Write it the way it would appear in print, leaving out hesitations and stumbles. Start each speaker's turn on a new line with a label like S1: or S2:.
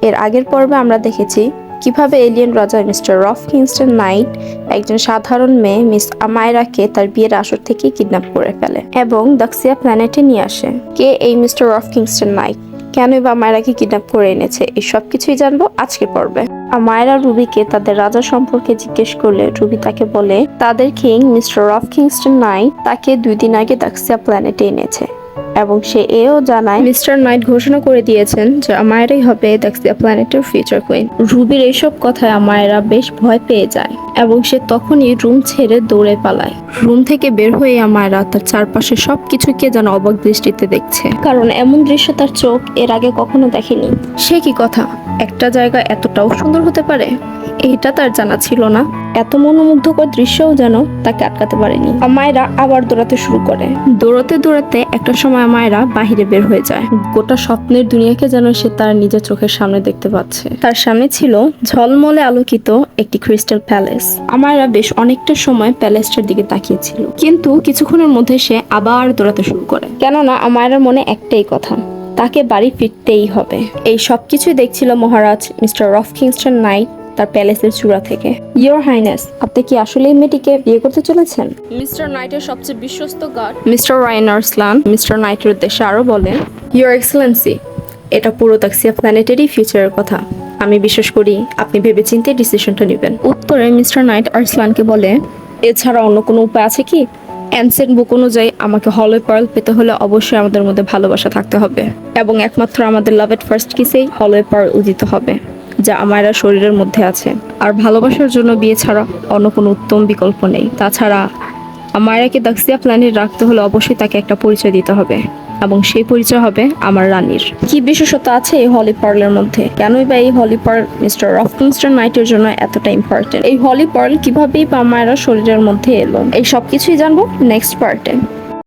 S1: এর আগের পর্বে আমরা দেখেছি কিভাবে এলিয়েন রাজা মিস্টার রফ কিংস্টন নাইট একজন সাধারণ মেয়ে মিস আমায়রাকে তার বিয়ের আসর থেকে কিডন্যাপ করে ফেলে এবং দাক্সিয়া প্ল্যানেটে নিয়ে আসে। কে এই মিস্টার রফ কিংস্টন নাইট, কেনই বা মায়রাকে কিডন্যাপ করে এনেছে, এই সব কিছুই জানবো আজকের পর্বে। মায়রা রুবিকে তাদের রাজা সম্পর্কে জিজ্ঞেস করলে রুবি তাকে বলে তাদের king mister Rauf Kingston night তাকে 2 দিন আগে দাক্সিয়া প্ল্যানেটে এনেছে এবং সে এও জানায় মিস্টার নাইট ঘোষণা করে দিয়েছেন যে আমায়রাই হবে দাক্সিয়া প্ল্যানেটের ফিউচার কুইন। রুবির এইসব কথায় আমায়রা বেশ ভয় পেয়ে যায় এবং সে তখনই রুম ছেড়ে দৌড়ে পালায়। রুম থেকে বের হয়ে আমায়রা তার চারপাশে সবকিছুকে যেন অবাক দৃষ্টিতে দেখছে, কারণ এমন দৃশ্য তার চোখ এর আগে কখনো দেখেনি। সে কি কথা, একটা জায়গা এতটাও সুন্দর হতে পারে, এটা তার জানা ছিল না। এত মনোমুগ্ধকর দৃশ্যও যেন তাকে আটকাতে পারেনি। আমায়রা আবার দৌড়াতে শুরু করে। দৌড়াতে দৌড়াতে একটা সময় আমায়রা বাহিরে বের হয়ে যায়। গোটা স্বপ্নের দুনিয়াকে যেন সে তার নিজের চোখের সামনে দেখতে পাচ্ছে। তার সামনে ছিল ঝলমলে আলোকিত একটি ক্রিস্টাল প্যালেস। আমায়রা বেশ অনেকটা সময় প্যালেসটার দিকে তাকিয়েছিল, কিন্তু কিছুক্ষণের মধ্যে সে আবার দৌড়াতে শুরু করে, কেননা আমায়রার মনে একটাই কথা, তাকে বাড়ি ফিরতেই হবে। এই সবকিছুই দেখছিল মহারাজ মিস্টার রফ কিংস্টন নাইট তার প্যালেসের চূড়া থেকে। ইয়োর হাইনেস, আপনি কি আসলে এই মেয়েটিকে বিয়ে করতে চলেছেন? মিস্টার নাইটের সবচেয়ে বিশ্বস্ত guard mister Ryan Arslan mister নাইটের উদ্দেশ্যে আরো বলেন, ইয়োর এক্সেলেন্সি, এটা পুরো দাক্সিয়া প্ল্যানেটেরই ফিউচারের কথা। আমি বিশ্বাস করি আপনি ভেবেচিন্তে ডিসিশনটা নেবেন। উত্তরে মিস্টার নাইট আরসলানকে বলে, এছাড়া অন্য কোনো উপায় আছে কি? অ্যানসেন্ট বুক অনুযায়ী আমাকে হলো পার্ল পেতে হলে অবশ্যই আমাদের মধ্যে ভালোবাসা থাকতে হবে এবং একমাত্র আমাদের লাভ এট ফার্স্ট কিসেই হলো পার্ল উদিত হবে, যা আমায়রা শরীরের মধ্যে আছে। আর ভালোবাসার জন্য বিয়ে ছাড়া অন্য কোনো উত্তম বিকল্প নেই। তাছাড়া আমায়রাকে দাক্সিয়া প্ল্যানেট রাখতে হলে অবশ্যই তাকে একটা পরিচয় দিতে হবে এবং সেই পরিচয় হবে আমার রানীর। কি বিশেষতা আছে এই হলি পার্লের মধ্যে? কেনই বা এই হলি পার্ল মিস্টার রফ কিংস্টন নাইটের জন্য এতটা ইম্পর্টেন্ট? এই হলি পার্ল কিভাবেই বা আমায়রা শরীরের মধ্যে এলো? এই সবকিছুই জানবো নেক্সট পার্টে।